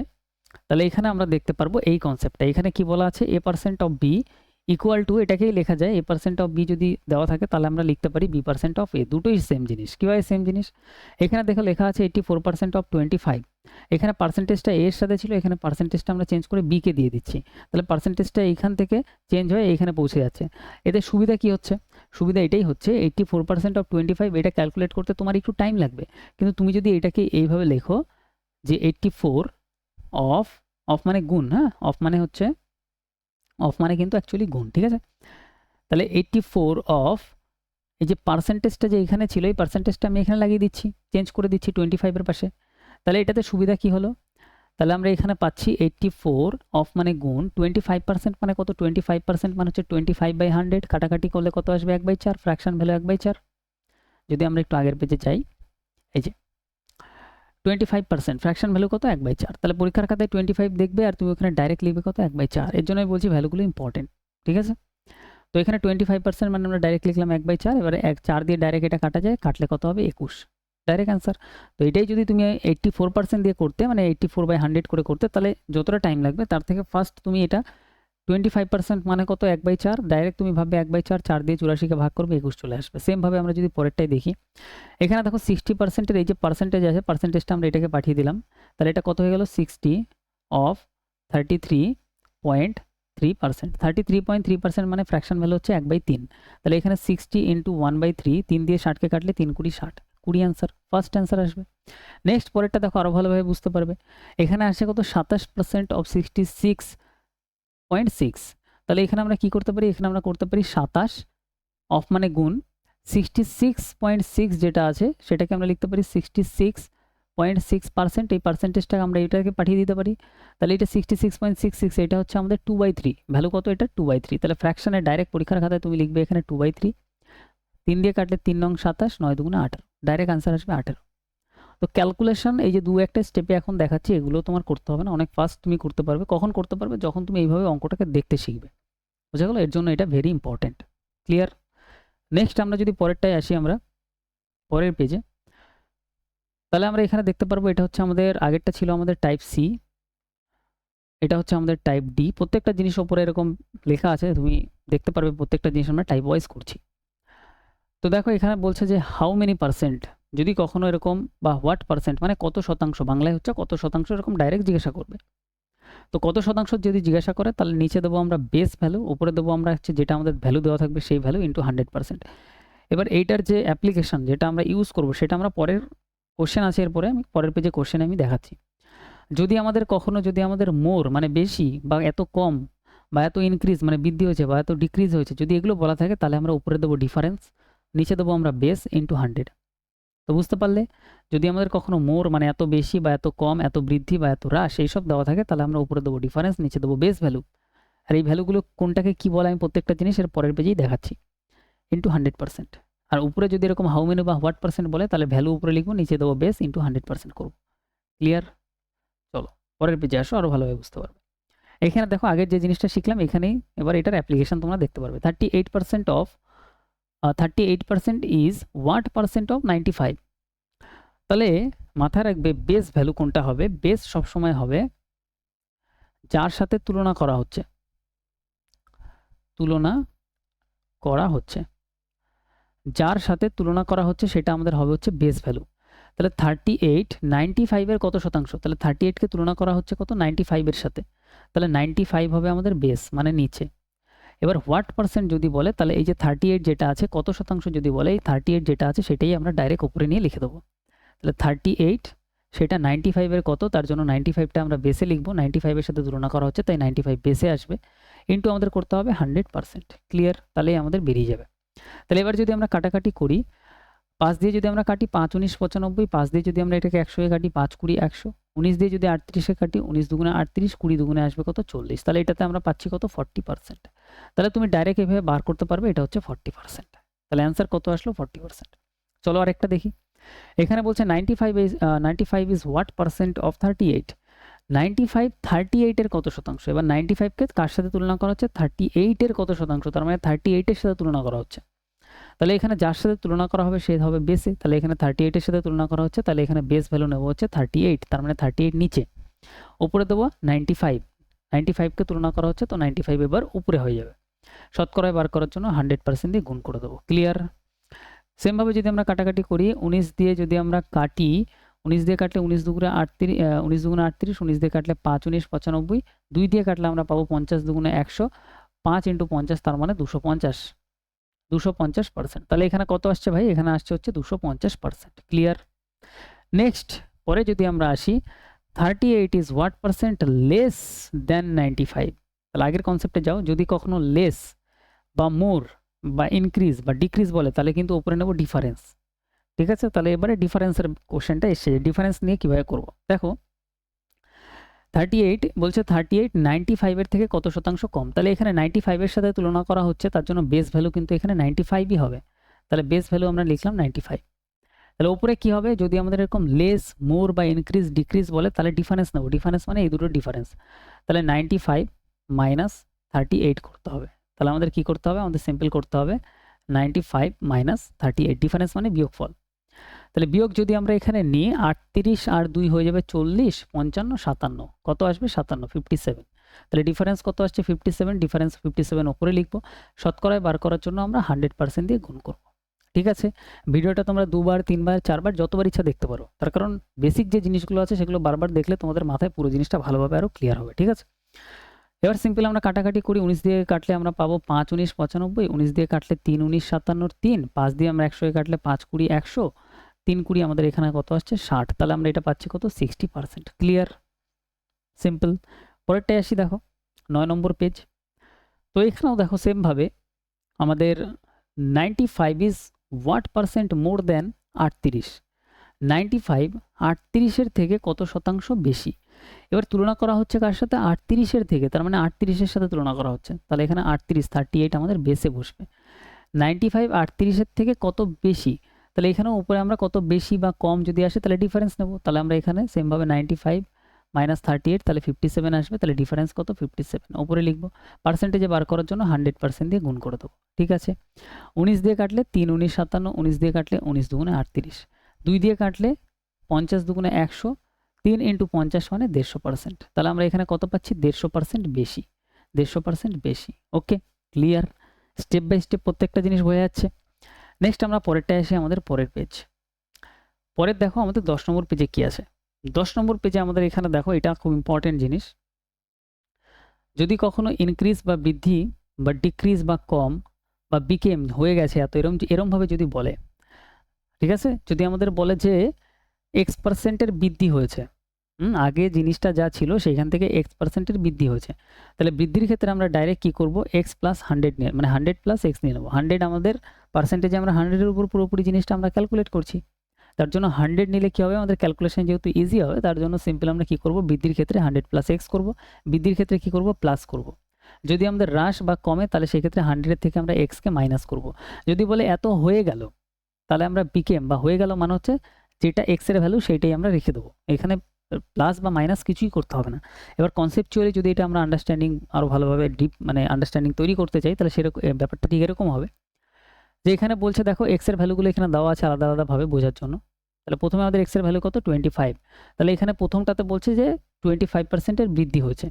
তাহলে এখানে আমরা দেখতে পারবো এই কনসেপ্টটা। এখানে কি বলা আছে, a% of b equal to, এটাকেই লেখা যায় a% of b যদি দেওয়া থাকে তাহলে আমরা লিখতে পারি b% of a। দুটোই সেম জিনিস। কীভাবে সেম জিনিস, এখানে দেখো লেখা আছে 84% of 25। এখানে পার্সেন্টেজটা a এর সাথে ছিল, এখানে পার্সেন্টেজটা আমরা চেঞ্জ করে b কে দিয়ে দিচ্ছি, তাহলে পার্সেন্টেজটা এইখান থেকে চেঞ্জ হয়ে এইখানে পৌঁছে যাচ্ছে। এতে সুবিধা কি হচ্ছে, সুবিধা এটাই হচ্ছে 84% of 25, এটা ক্যালকুলেট করতে তোমার একটু টাইম লাগবে, কিন্তু তুমি যদি এটাকে এইভাবে লেখো যে 84 অফ মানে গুণ, হ্যাঁ, অফ মানে হচ্ছে, অফ মানে কিন্তু অ্যাকচুয়ালি গুণ, ঠিক আছে। তাহলে 84 অফ, এই যে পার্সেন্টেজটা যে এখানে ছিল এই পার্সেন্টেজটা আমি এখানে লাগিয়ে দিচ্ছি, চেঞ্জ করে দিচ্ছি 25 এর পাশে। তাহলে এটাতে সুবিধা কি হলো, তাহলে আমরা এখানে পাচ্ছি 84 অফ মানে গুণ, 25% মানে কত, 25% মানে হচ্ছে 25/100, কাটাকাটি করলে কত আসবে, 1/4, ফ্র্যাকশন ভ্যালু 1/4। যদি আমরা একটু আগের পেজে যাই, এই যে 25%, ফ্র্যাকশন ভ্যালু কত, 1/4। তাহলে পরীক্ষার খাতায় 25 দেখবে আর তুমি ওখানে ডাইরেক্ট লিখবে কত, 1/4। এর জন্যই বলছি ভ্যালুগুলো ইম্পর্টেন্ট, ঠিক আছে। তো এখানে 25% মানে আমরা ডাইরেক্ট লিখলাম 1/4, এবারে 4 দিয়ে ডাইরেক্ট এটা কাটা যায়, কাটলে কত হবে, 21, ডাইরেক্ট অ্যান্সার। তো এটাই যদি তুমি 84% দিয়ে করতে, মানে 84/100 করে করতে, তাহলে যতটা টাইম লাগবে তার থেকে ফার্স্ট তুমি এটা 25% মানে কত, 1/4, ডাইরেক্ট তুমি ভাববে 1/4, 4 দিয়ে 84কে ভাগ করবে, 21 চলে আসবে। সেমভাবে আমরা যদি পরেরটাই দেখি, এখানে দেখো 60%-এর এই যে পার্সেন্টেজ আছে, পার্সেন্টেজটা আমরা এটাকে পাঠিয়ে দিলাম, তাহলে এটা কত হয়ে গেল, 60 অফ 33.3%। 33.3% মানে ফ্র্যাকশন ভ্যালু হচ্ছে 1/3। তাহলে এখানে 60 ইন্টু 1/3, 3 দিয়ে 60কে কাটলে 3 × 60, 20 অ্যান্সার, ফার্স্ট অ্যান্সার আসবে। নেক্সট পরেরটা দেখো আরও ভালোভাবে বুঝতে পারবে। এখানে আসছে কত, 27% অফ 66.6। তাহলে এখানে আমরা কি করতে পারি, এখানে আমরা করতে পারি 27 অফ মানে গুণ 66.6 যেটা আছে সেটাকে আমরা লিখতে পারি 66.6%। এই পার্সেন্টেজটাকে আমরা এটাকে পাঠিয়ে দিতে পারি, তাহলে এটা 66.66, এটা হচ্ছে আমাদের 2/3, ভ্যালু কত, এটা 2/3। তাহলে ফ্র্যাকশনে ডাইরেক্ট পরীক্ষার খাতায় তুমি লিখবে এখানে 2/3, 3 দিয়ে কাটলে 3 নং 27, 9 দুগুণে 18, ডাইরেক্ট আনসার আসবে 18। তো ক্যালকুলেশন এই যে একটা স্টেপে এখন দেখাচ্ছি, এগুলো তোমার করতে হবে না, অনেক ফাস্ট তুমি করতে পারবে। কখন করতে পারবে, যখন তুমি এইভাবে অঙ্কটাকে দেখতে শিখবে, বুঝা গেল। এর জন্য এটা ভেরি ইম্পর্টেন্ট, ক্লিয়ার। নেক্সট আমরা যদি পরেরটায় আসি, আমরা পরের পেজে, তাহলে আমরা এখানে দেখতে পারবো এটা হচ্ছে আমাদের, আগেরটা ছিল আমাদের টাইপ সি, এটা হচ্ছে আমাদের টাইপ ডি। প্রত্যেকটা জিনিস ওপরে এরকম লেখা আছে, তুমি দেখতে পারবে প্রত্যেকটা জিনিস আমরা টাইপ ওয়াইজ করছি। তো দেখো এখানে বলছে যে হাউ মেনি পার্সেন্ট, যদি কখনো এরকম বা হোয়াট পার্সেন্ট মানে কত শতাংশ, বাংলায় হচ্ছে কত শতাংশ, এরকম ডাইরেক্ট জিজ্ঞাসা করবে। তো কত শতাংশ যদি জিজ্ঞাসা করে তাহলে নিচে দেবো আমরা বেস ভ্যালু, উপরে দেবো আমরা হচ্ছে যেটা আমাদের ভ্যালু দেওয়া থাকবে সেই ভ্যালু ইন্টু 100%। এবার এইটার যে অ্যাপ্লিকেশন যেটা আমরা ইউজ করব সেটা আমরা পরের কোশ্চেন আছে, এরপরে আমি পরের পেজে কোশ্চেন আমি দেখাচ্ছি। যদি আমাদের কখনো যদি আমাদের মোর মানে বেশি বা এত কম বা এত ইনক্রিজ মানে বৃদ্ধি হয়েছে বা এত ডিক্রিজ হয়েছে, যদি এগুলো বলা থাকে তাহলে আমরা উপরে দেবো ডিফারেন্স, নিচে দেবো আমরা বেস ইন্টু 100। তো বুঝতে পারলে, যদি আমাদের কখনো মোর মানে এত বেশি বা এত কম, এত বৃদ্ধি বা এত হ্রাস এইসব দেওয়া থাকে তাহলে আমরা উপরে দেবো ডিফারেন্স, নিচে দেবো বেস ভ্যালু। আর এই ভ্যালুগুলো কোনটাকে কি বলে আমি প্রত্যেকটা জিনিসের পরের পেজেই দেখাচ্ছি, ইন্টু 100%। আর উপরে যদি এরকম হাউ মেনি বা হোয়াট পার্সেন্ট বলে তাহলে ভ্যালু উপরে লিখবো, নিচে দেবো বেস ইন্টু 100% করবো। ক্লিয়ার? চলো পরের পেজে আসো, আরও ভালোভাবে বুঝতে পারবে। এখানে দেখো আগের যে জিনিসটা শিখলাম এখানেই এবার এটার অ্যাপ্লিকেশন তোমরা দেখতে পারবে। 38% ইজ হোয়াট পার্সেন্ট অফ 95। তাহলে মাথায় রাখবে বেস ভ্যালু কোনটা হবে, বেস সবসময় হবে যার সাথে তুলনা করা হচ্ছে, যার সাথে তুলনা করা হচ্ছে সেটা আমাদের হবে হচ্ছে বেস ভ্যালু। তাহলে 95-এর কত শতাংশ, তাহলে 38কে তুলনা করা হচ্ছে কত, 95-এর সাথে, তাহলে 95 হবে আমাদের বেস মানে নিচে। এবার হোয়াট পার্সেন্ট যদি বলে তাহলে এই যে 38 যেটা আছে কত শতাংশ যদি বলে, এই 38 যেটা আছে সেটাই আমরা ডাইরেক্ট উপরে নিয়ে লিখে দেবো। তাহলে 38 সেটা 95-এর কত, তার জন্য 95টা আমরা বেসে লিখবো, 95-এর সাথে তুলনা করা হচ্ছে তাই 95 বেসে আসবে, ইন্টু আমাদের করতে হবে 100%। ক্লিয়ার? তাহলেই আমাদের বেরিয়ে যাবে। তাহলে এবার যদি আমরা কাটাকাটি করি, 5 দিয়ে যদি আমরা কাটি 5 19 95, 5 দিয়ে যদি আমরা এটাকে 100 এ কাটি 5 20 100, 19 দিয়ে যদি 38 এ কাটি 19 দুগুণে 38, 20 দুগুণে আসবে কত 40। তাহলে এটাতে আমরা পাচ্ছি কত 40%। তাহলে তুমি ডাইরেক্ট এভাবে বার করতে পারবে এটা হচ্ছে 40%। তাহলে অ্যান্সার কত আসলো 40%। চলো আরেকটা দেখি। এখানে বলছে 95 ইজ হোয়াট পার্সেন্ট অফ 38। 95 38-এর কত শতাংশ। এবার 95কে কার সাথে তুলনা করা হচ্ছে, 38-এর কত শতাংশ, তার মানে 38-এর সাথে তুলনা করা হচ্ছে। তাহলে এখানে যার সাথে তুলনা করা হবে সে হবে বেসে, তাহলে এখানে 38-এর সাথে তুলনা করা হচ্ছে, তাহলে এখানে বেস ভ্যালু নেব হচ্ছে 38, তার মানে 38 নিচে, উপরে দেবো 95, 95কে তুলনা করা হচ্ছে তো 95 এবার উপরে হয়ে যাবে। শতকরায় বার করার জন্য 100% দিয়ে গুণ করে দেবো। ক্লিয়ার? সেমভাবে যদি আমরা কাটাকাটি করি, 19 দিয়ে যদি আমরা কাটি, 19 দিয়ে কাটলে 19 দুগুণে 38, 19 দুগুণে 38, 19 দিয়ে কাটলে 5 19 95, 2 দিয়ে কাটলে আমরা পাবো 50 দুগুণে 100, 5 × 50 তার মানে 250, 250%। তাহলে এখানে কত আসছে ভাই, এখানে আসছে হচ্ছে 250%। ক্লিয়ার? নেক্সট পরে যদি আমরা আসি, 38 is what percent less than 95। তাহলে আগের কনসেপ্টে যাও, যদি কখনো লেস বা মোর বা ইনক্রিজ বা ডিক্রিজ বলে তাহলে কিন্তু উপরে নেব ডিফারেন্স। ঠিক আছে? তাহলে এবারে ডিফারেন্সের কোশ্চেনটা এসে ডিফারেন্স নিয়ে কিভাবে করব। দেখো 38 বলছে 38 95-এর থেকে কত শতাংশ কম, তাহলে এখানে 95-এর সাথে তুলনা করা হচ্ছে তার জন্য বেস ভ্যালু কিন্তু এখানে 95ই হবে। তাহলে বেস ভ্যালু আমরা লিখলাম 95। তাহলে উপরে কি হবে, যদি আমাদের এরকম লেস মোর বা ইনক্রিজ ডিক্রিজ বলে তাহলে ডিফারেন্স নেব, ডিফারেন্স মানে এই দুটোর ডিফারেন্স। তাহলে 95 মাইনাস 38 করতে হবে। তাহলে আমাদের কি করতে হবে, আমাদের সিম্পল করতে হবে 95 মাইনাস 38, ডিফারেন্স মানে বিয়োগফল। তাহলে বিয়োগ যদি আমরা এখানে নিই, 38 আর 2 হয়ে যাবে 40, 55 57, কত আসবে 57, 57। তাহলে ডিফারেন্স কত আসছে 57, ডিফারেন্স 57 উপরে লিখবো। শতকরায় বার করার জন্য আমরা 100% দিয়ে গুণ করব। ঠিক আছে? ভিডিওটা তোমরা 2 বার 3 বার 4 বার যতবার ইচ্ছা দেখতে পারো, তার কারণ বেসিক যে জিনিসগুলো আছে সেগুলো বারবার দেখলে তোমাদের মাথায় পুরো জিনিসটা ভালোভাবে আরও ক্লিয়ার হবে। ঠিক আছে? এবার সিম্পল আমরা কাটাকাটি করি, 19 দিয়ে কাটলে আমরা পাবো 5 19 95, 19 দিয়ে কাটলে 3 19 57, 3, 5 দিয়ে আমরা 100 এ কাটলে 5 20 100, 3 20 আমাদের এখানে কত আসছে 60। তাহলে আমরা এটা পাচ্ছি কত 60%। ক্লিয়ার? সিম্পল। পরেরটায় আসি, দেখো 9 নম্বর পেজ। তো এখানেও দেখো সেমভাবে আমাদের 95 ইজ হোয়াট পার্সেন্ট মোর দেন 38। 95 38-এর থেকে কত শতাংশ বেশি। এবার তুলনা করা হচ্ছে কার সাথে, 38-এর থেকে, তার মানে 38-এর সাথে তুলনা করা হচ্ছে। তাহলে এখানে 38 আমাদের বেসে বসবে। 95 38-এর থেকে কত বেশি, তাহলে এখানেও উপরে আমরা কত বেশি বা কম যদি আসে তাহলে ডিফারেন্স নেব। তাহলে আমরা এখানে সেমভাবে 95 মাইনাস 38, তাহলে 57 আসবে, তাহলে ডিফারেন্স কত 57 উপরে লিখবো। পার্সেন্টেজে বার করার জন্য 100% দিয়ে গুণ করে দেবো। ঠিক আছে? 19 দিয়ে কাটলে 3 19 57, 19 দিয়ে কাটলে 19 দুগুণে 38, 2 দিয়ে কাটলে 50 দুগুণে 100, 3 × 50 মানে 150%। তাহলে আমরা এখানে কত পাচ্ছি 150% বেশি, 150% বেশি। ওকে? ক্লিয়ার? স্টেপ বাই স্টেপ প্রত্যেকটা জিনিস বোঝা যাচ্ছে। নেক্সট আমরা পরেরটায় এসে আমাদের পরের পেজ। পরের দেখো আমাদের 10 নম্বর পেজে কি আছে। 10 নম্বর পেজে আমাদের এখানে দেখো, এটা খুব ইম্পর্টেন্ট জিনিস। যদি কখনো ইনক্রিজ বা বৃদ্ধি বা ডিক্রিজ বা কম বা বিকেম হয়ে গেছে এত এরমভাবে যদি বলে, ঠিক আছে, যদি আমাদের বলে যে X% বৃদ্ধি হয়েছে, আগে জিনিসটা যা ছিল সেখান থেকে X% বৃদ্ধি হয়েছে, তাহলে বৃদ্ধির ক্ষেত্রে আমরা ডাইরেক্ট কি করব, X + 100 নিয়ে, মানে 100 + X নিয়ে নেব। 100 আমাদের পার্সেন্টেজে আমরা 100-এর উপর পুরোপুরি জিনিসটা আমরা ক্যালকুলেট করছি, তার জন্য 100 নিলে কি হবে, আমাদের ক্যালকুলেশন যেহেতু ইজি হবে, তার জন্য সিম্পল আমরা কি করব, বৃদ্ধির ক্ষেত্রে 100 + X করব, বৃদ্ধির ক্ষেত্রে কি করব, প্লাস করব। যদি আমাদের হ্রাস বা কমে তাহলে সেক্ষেত্রে 100 থেকে আমরা X কে মাইনাস করব। যদি বলে এত হয়ে গেল, তাহলে আমরা বিকেম বা হয়ে গেল মানে হচ্ছে যেটা X এর ভ্যালু সেইটাই আমরা রেখে দেবো, এখানে প্লাস বা মাইনাস কিছুই করতে হবে না। এবার কনসেপচুয়ালি যদি এটা আমরা আন্ডারস্ট্যান্ডিং আরও ভালোভাবে ডিপ মানে আন্ডারস্ট্যান্ডিং তৈরি করতে চাই, তাহলে সেরকম ব্যাপারটা ঠিক এরকম হবে যে এখানে বলছে দেখো এক্স এর ভ্যালুগুলো এখানে দেওয়া আছে আলাদা আলাদাভাবে বোঝার জন্য। তাহলে প্রথমে আমাদের এক্স এর ভ্যালু কত, 25। তাহলে এখানে প্রথমটাতে বলছে যে 25% বিদ্ধি হয়েছে,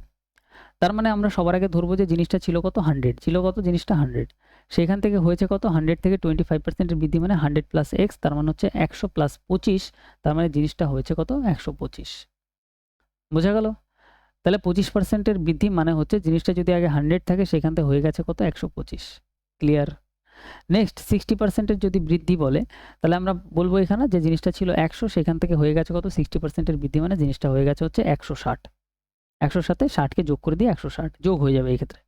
তার মানে আমরা সবার আগে ধরবো যে জিনিসটা ছিল কত, 100 ছিল, কত জিনিসটা 100, সেখান থেকে হয়েছে কত, 100 থেকে 25% বৃদ্ধি মানে 100 + X, তার মানে হচ্ছে 100 + 25, তার মানে জিনিসটা হয়েছে কত, 125। বোঝা গেল? তাহলে 25% বৃদ্ধি মানে হচ্ছে জিনিসটা যদি আগে 100 থাকে সেখান থেকে হয়ে গেছে কত, 125। ক্লিয়ার? নেক্সট 60% যদি বৃদ্ধি বলে, তাহলে আমরা বলবো এখানে যে জিনিসটা ছিল 100, সেখান থেকে হয়ে গেছে কত, 60% বৃদ্ধি মানে জিনিসটা হয়ে গেছে হচ্ছে 160। 100-র সাথে 60কে যোগ করে দিয়ে 160 যোগ হয়ে যাবে এই ক্ষেত্রে।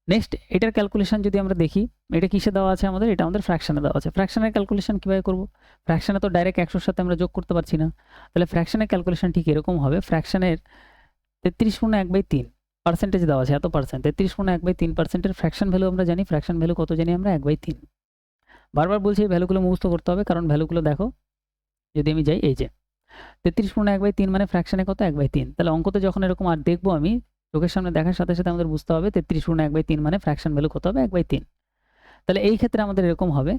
নেক্সট এটার ক্যালকুলেশন যদি আমরা দেখি, এটা কিসে দেওয়া আছে আমাদের, এটা আমাদের ফ্র্যাকশনে দেওয়া আছে। ফ্র্যাকশনের ক্যালকুলেশন কীভাবে করব, ফ্র্যাকশনে তো ডাইরেক্ট 100-র সাথে আমরা যোগ করতে পারছি না, তাহলে ফ্র্যাকশনের ক্যালকুলেশন ঠিক এরকম হবে। ফ্র্যাকশনের 33/1/3 পার্সেন্টেজ দেওয়া আছে, এত পার্সেন্ট, 33/1/3%-এর ফ্র্যাকশন ভ্যালু আমরা জানি, ফ্র্যাকশন ভ্যালু কত জানি আমরা, 1/3। বারবার বলছি এই ভ্যালুগুলো মুখস্থ করতে হবে, কারণ ভ্যালুগুলো দেখো, যদি আমি যাই এই যে 33/1/3 মানে ফ্র্যাকশনে কত, 1/3। তাহলে অঙ্কতে যখন এরকম আর দেখবো আমি, চোখের সামনে দেখার সাথে সাথে আমাদের বুঝতে হবে 33/1/3 মানে ফ্র্যাকশন ভ্যালু কত হবে, 1/3। তাহলে এই ক্ষেত্রে আমাদের এরকম হবে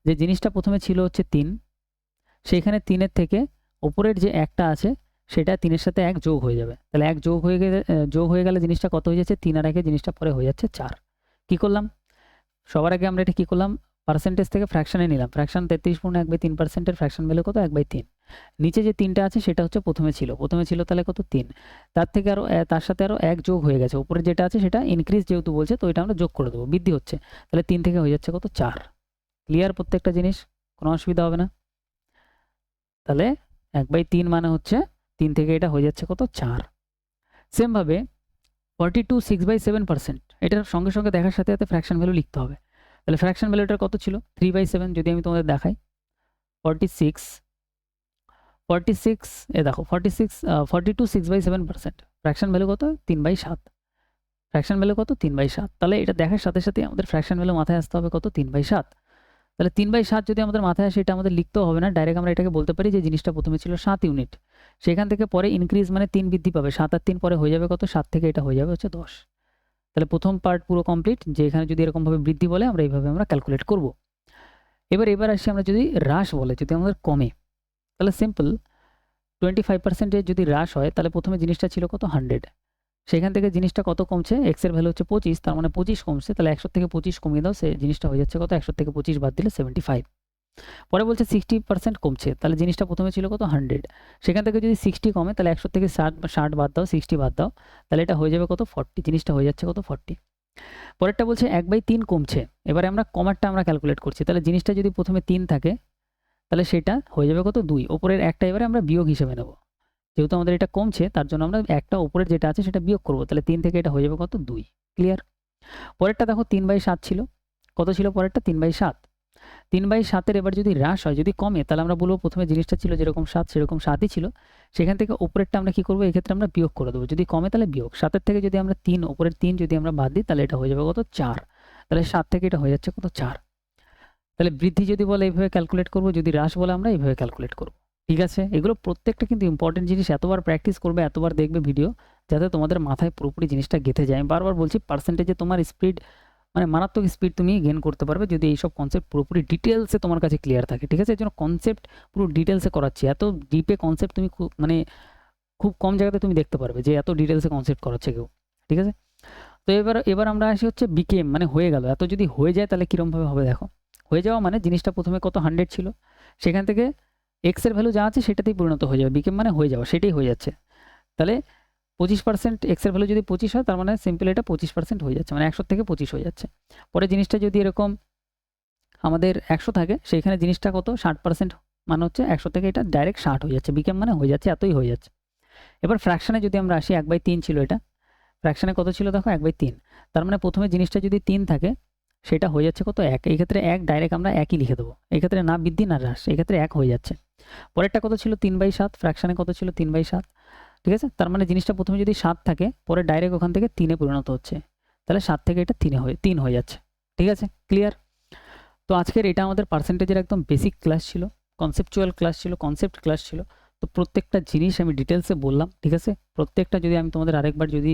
যে জিনিসটা প্রথমে ছিল হচ্ছে 3, সেইখানে 3-এর থেকে ওপরের যে একটা আছে সেটা 3-এর সাথে 1 যোগ হয়ে যাবে। তাহলে 1 যোগ হয়ে গেলে জিনিসটা কত হয়ে যাচ্ছে, 3 আর 1 জিনিসটা পরে হয়ে যাচ্ছে 4। কি করলাম, সবার আগে আমরা এটা কি করলাম, পার্সেন্টেজ থেকে ফ্র্যাকশনে নিলাম। ফ্র্যাকশন 33/1/3%-এর ফ্র্যাকশন ভ্যালু কত, 1/3। নিচে যে 3টা আছে সেটা হচ্ছে প্রথমে ছিল তাহলে কত, 3। তার থেকে আরও তার সাথে আরও 1 যোগ হয়ে গেছে, উপরে যেটা আছে সেটা ইনক্রিজ যেহেতু বলছে, তো এটা আমরা যোগ করে দেবো, বৃদ্ধি হচ্ছে। তাহলে 3 থেকে হয়ে যাচ্ছে কত, 4। ক্লিয়ার প্রত্যেকটা জিনিস, কোনো অসুবিধা হবে না। তাহলে 1/3 মানে হচ্ছে 3 থেকে এটা হয়ে যাচ্ছে কত, 4। সেমভাবে 42 6/7%, এটার সঙ্গে সঙ্গে দেখার সাথে সাথে ফ্র্যাকশন ভ্যালু লিখতে হবে। তাহলে ফ্র্যাকশন ভ্যালুটার কত ছিল, 3/7। যদি আমি তোমাদের দেখাই 46 এ দেখো 42 6/7%, ফ্র্যাকশন ভ্যালু কত, 3/7। ফ্র্যাকশন ভ্যালু কত, 3/7। তাহলে এটা দেখার সাথে সাথে আমাদের ফ্র্যাকশন ভ্যালু মাথায় আসতে হবে কত, 3/7। তাহলে 3/7 যদি আমাদের মাথায় আসে, এটা আমাদের লিখতেও হবে না, ডাইরেক্ট আমরা এটাকে বলতে পারি যে জিনিসটা প্রথমে ছিল 7 ইউনিট, সেখান থেকে পরে ইনক্রিজ মানে 3 বৃদ্ধি পাবে, 7 আর 3 পরে হয়ে যাবে কত, 7 থেকে এটা হয়ে যাবে হচ্ছে 10। তাহলে প্রথম পার্ট পুরো কমপ্লিট, যে এখানে যদি এরকমভাবে বৃদ্ধি বলে আমরা এইভাবে আমরা ক্যালকুলেট করব। এবার আসি আমরা যদি হ্রাস বলে, যদি আমাদের কমে, তাহলে সিম্পল 25% যদি হ্রাস হয়, তাহলে প্রথমে জিনিসটা ছিল কত, 100, সেখান থেকে জিনিসটা কত কমছে, এক্স এর ভ্যালু হচ্ছে 25, তার মানে 25 কমছে, তাহলে 100 থেকে 25 কমিয়ে দাও, সে জিনিসটা হয়ে যাচ্ছে কত, 100 থেকে 25 বাদ দিলে 75। পরে বলছে 60% কমছে, তাহলে জিনিসটা প্রথমে ছিল কত, 100, সেখান থেকে যদি 60 কমে তাহলে 100 থেকে 60 বাদ দাও, 60 বাদ দাও, তাহলে এটা হয়ে যাবে কত, 40, জিনিসটা হয়ে যাচ্ছে কত, 40। পরেরটা বলছে 1/3 কমছে, এবারে আমরা কমারটা আমরা ক্যালকুলেট করছি, তাহলে জিনিসটা যদি প্রথমে 3 থাকে তাহলে সেটা হয়ে যাবে কত, 2। ওপরের একটা এবারে আমরা বিয়োগ হিসেবে নেব, যেহেতু আমাদের এটা কমছে তার জন্য আমরা একটা উপরের যেটা আছে সেটা বিয়োগ করব, তাহলে 3 থেকে এটা হয়ে যাবে কত, 2। ক্লিয়ার? পরেরটা দেখো 3/7 ছিল, কত ছিল পরেরটা, 3/7। 3/7-এর এবার যদি হ্রাস হয়, যদি কমে, তাহলে আমরা বলবো প্রথমে জিনিসটা ছিল যেরকম 7 সেরকম 7ই ছিল, সেখান থেকে উপরেরটা আমরা কি করবো, এক্ষেত্রে আমরা বিয়োগ করে দেবো, যদি কমে তাহলে বিয়োগ, 7-এর থেকে যদি আমরা 3 উপরের 3 যদি আমরা বাদ দিই তাহলে এটা হয়ে যাবে কত, 4। তাহলে 7 থেকে এটা হয়ে যাচ্ছে কত, 4। তাহলে বৃদ্ধি যদি বলে এইভাবে ক্যালকুলেট করব, যদি হ্রাস বলে আমরা এইভাবে ক্যালকুলেট করব। ঠিক আছে, এগুলো প্রত্যেকটা কিন্তু ইম্পর্টেন্ট জিনিস, এতবার প্র্যাকটিস করবে, এতবার দেখবে ভিডিও, যাতে তোমাদের মাথায় পুরোপুরি জিনিসটা গেঁথে যায়। আমি বারবার বলছি, পার্সেন্টেজে তোমার স্পিড মানে মারাত্মক স্পিড তুমি গেইন করতে পারবে যদি এইসব কনসেপ্ট পুরোপুরি ডিটেলসে তোমার কাছে ক্লিয়ার থাকে। ঠিক আছে, এর জন্য কনসেপ্ট পুরো ডিটেলসে করাচ্ছি, এত ডিপে কনসেপ্ট তুমি মানে খুব কম জায়গাতে তুমি দেখতে পারবে যে এত ডিটেলসে কনসেপ্ট করাচ্ছে কেউ। ঠিক আছে, তো এবার আমরা আসি হচ্ছে বিকেম মানে হয়ে গেল। এত যদি হয়ে যায় তাহলে কীরকমভাবে হবে দেখো, হয়ে যাওয়া মানে জিনিসটা প্রথমে কত, 100 ছিল, সেখান থেকে এক্স এর ভ্যালু যা আছে সেটাতেই পরিণত হয়ে যাবে, বিকেম মানে হয়ে যাওয়া, সেটাই হয়ে যাচ্ছে। তাহলে 25% এক্স এর ভ্যালু যদি 25 হয় তার মানে সিম্পল এটা 25% হয়ে যাচ্ছে, মানে 100 থেকে 25 হয়ে যাচ্ছে। পরে জিনিসটা যদি এরকম আমাদের 100 থাকে, সেইখানে জিনিসটা কত 60% মানে হচ্ছে 100 থেকে এটা ডাইরেক্ট 60 হয়ে যাচ্ছে, বিকেম মানে হয়ে যাচ্ছে, এতই হয়ে যাচ্ছে। এবার ফ্র্যাকশনে যদি আমরা আসি 1/3 ছিল এটা, ফ্র্যাকশনে কত ছিল দেখো 1/3, তার মানে প্রথমে জিনিসটা যদি 3 থাকে সেটা হয়ে যাচ্ছে কত 1, এই ক্ষেত্রে 1 ডাইরেক্ট আমরা একই লিখে দেবো, এই ক্ষেত্রে না বৃদ্ধি না হ্রাস, এই ক্ষেত্রে 1 হয়ে যাচ্ছে। পরেরটা কত ছিল 3/7, ফ্র্যাকশনে কত ছিল 3/7, ঠিক আছে। তার মানে জিনিসটা প্রথমে যদি 7 থাকে পরে ডাইরেক্ট ওখান থেকে 3-এ পরিণত হচ্ছে, তাহলে 7 থেকে এটা 3 হয়ে যাচ্ছে, ঠিক আছে, ক্লিয়ার। তো আজকের এটা আমাদের পার্সেন্টেজের একদম বেসিক ক্লাস ছিল, কনসেপচুয়াল ক্লাস ছিল, কনসেপ্ট ক্লাস ছিল। তো প্রত্যেকটা জিনিস আমি ডিটেলসে বললাম, ঠিক আছে। প্রত্যেকটা যদি আমি তোমাদের আরেকবার যদি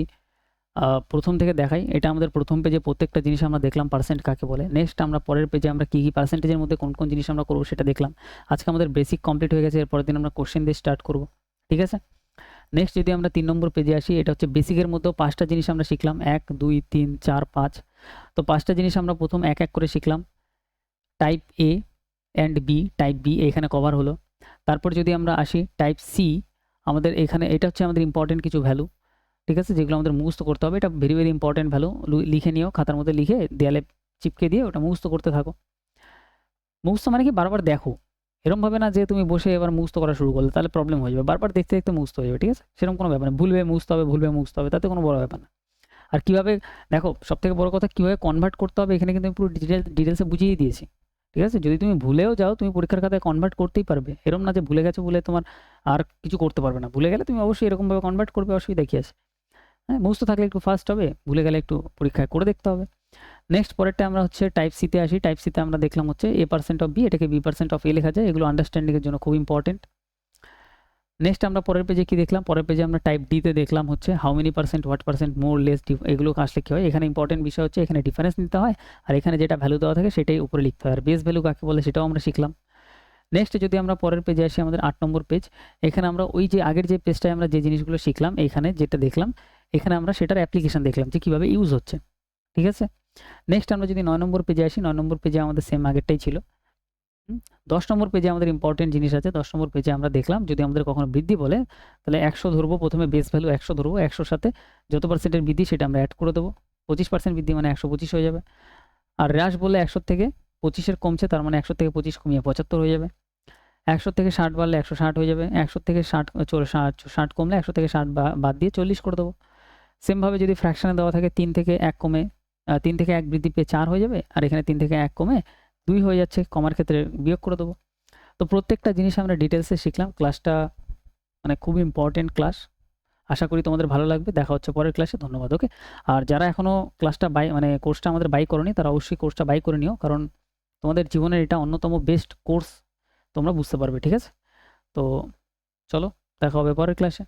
প্রথম থেকে দেখাই, এটা আমাদের প্রথম পেজে প্রত্যেকটা জিনিস আমরা দেখলাম পার্সেন্ট কাকে বলে। নেক্সট আমরা পরের পেজে আমরা কী কী পার্সেন্টেজের মধ্যে কোন কোন জিনিস আমরা করবো সেটা দেখলাম। আজকে আমাদের বেসিক কমপ্লিট হয়ে গেছে, এরপরের দিন আমরা কোশ্চেন দিয়ে স্টার্ট করব, ঠিক আছে। নেক্সট যদি আমরা 3 নম্বর পেজে আসি, এটা হচ্ছে বেসিকের মধ্যেও 5টা জিনিস আমরা শিখলাম, 1 2 3 4 5। তো 5টা জিনিস আমরা প্রথম এক এক করে শিখলাম। Type A and B, type B এখানে কভার হলো। তারপর যদি আমরা আসি টাইপ সি, আমাদের এখানে এটা হচ্ছে আমাদের ইম্পর্টেন্ট কিছু ভ্যালু, ঠিক আছে, যেগুলো আমাদের মুখস্থ করতে হবে। এটা ভেরি ভেরি ইম্পর্টেন্ট ভ্যালু, লিখে নিও, খাতার মধ্যে লিখে দেয়ালে চিপকে দিয়ে ওটা মুখস্থ করতে থাকো। মুখস্থ মানে কি বারবার দেখো, এরকমভাবে না যে তুমি বসে এবার মুখস্থ করা শুরু করলে, তাহলে প্রবলেম হয়ে যাবে, বারবার দেখতে দেখতে মুখস্থ হয়ে যাবে, ঠিক আছে। সেরকম কোনো ব্যাপার না, ভুলবে মুখস্থ হবে, তাতে কোনো বড় ব্যাপার না। আর কীভাবে দেখো, সবথেকে বড় কথা কীভাবে কনভার্ট করতে হবে এখানে কিন্তু আমি পুরো ডিটেলসে বুঝিয়ে দিয়েছি, ঠিক আছে। যদি তুমি ভুলেও যাও তুমি পরীক্ষার খাতায় কনভার্ট করতেই পারবে, এরকম না যে ভুলে গেছো বলে তোমার আর কিছু করতে পারবে না। ভুলে গেলে তুমি অবশ্যই এরকমভাবে কনভার্ট করবে, অসুবিধা কী আছে। হ্যাঁ, মুখস্থ থাকলে একটু ফাস্ট হবে, ভুলে গেলে একটু পরীক্ষায় করে দেখতে হবে। নেক্সট পরেরটা আমরা হচ্ছে টাইপ সিতে আসি। টাইপ সিতে আমরা দেখলাম হচ্ছে A% এটাকে B% লেখা যায়, এগুলো আন্ডারস্ট্যান্ডিংয়ের জন্য খুব ইম্পর্টেন্ট। নেক্সট আমরা পরের পেজে কি দেখলাম, পরের পেজে আমরা টাইপ ডিতে দেখলাম হচ্ছে how many percent, what percent, more less, এগুলো আসলে কী হয়, এখানে ইম্পর্টেন্ট বিষয় হচ্ছে এখানে ডিফারেন্স নিতে হয়, আর এখানে যেটা ভ্যালু দেওয়া থাকে সেটাই উপরে লিখতে হয়, আর বেস ভ্যালু কাকে বলে সেটাও আমরা শিখলাম। নেক্সট যদি আমরা পরের পেজে আসি, আমাদের 8 নম্বর পেজ, এখানে আমরা ওই যে আগের যে পেজটায় আমরা যে জিনিসগুলো শিখলাম, এখানে যেটা দেখলাম এখানে আমরা সেটার অ্যাপ্লিকেশন দেখলাম যে কীভাবে ইউজ হচ্ছে, ঠিক আছে। নেক্সট আমরা যদি 9 নম্বর পেজে আসি, 9 নম্বর পেজে আমাদের সেম আগেরটাই ছিল। 10 নম্বর পেজে আমাদের ইম্পর্টেন্ট জিনিস আছে। 10 নম্বর পেজে আমরা দেখলাম যদি আমাদের কখনো বৃদ্ধি বলে তাহলে 100 ধরবো, প্রথমে বেস ভ্যালু 100 ধরবো, 100-র সাথে যত পার্সেন্টের বৃদ্ধি সেটা আমরা অ্যাড করে দেবো। 25% বৃদ্ধি মানে 125 হয়ে যাবে। আর হ্রাস বলে 100 থেকে 25-এর কমছে, তার মানে 100 থেকে 25 কমিয়ে 75 হয়ে যাবে। 100 থেকে 60 বাড়লে 160 হয়ে যাবে। 100 থেকে 60 কমলে 100 থেকে 60 বাদ দিয়ে 40 করে দেবো। সেমভাবে যদি ফ্র্যাকশনে দেওয়া থাকে 3 থেকে 1 কমে 3 থেকে 1 বৃদ্ধি পেয়ে 4 হয়ে যাবে, আর এখানে 3 থেকে 1 কমে 2 হয়ে যাচ্ছে, কমার ক্ষেত্রে বিয়োগ করে দেবো। তো প্রত্যেকটা জিনিস আমরা ডিটেলসে শিখলাম। ক্লাসটা মানে খুব ইম্পর্টেন্ট ক্লাস, আশা করি তোমাদের ভালো লাগবে। দেখা হচ্ছে পরের ক্লাসে, ধন্যবাদ। ওকে, আর যারা এখনও ক্লাসটা কোর্সটা আমাদের বাই করোনি তারা অবশ্যই কোর্সটা বাই করে নিও, কারণ তোমাদের জীবনের এটা অন্যতম বেস্ট কোর্স, তোমরা বুঝতে পারবে, ঠিক আছে। তো চলো দেখা হবে পরের ক্লাসে।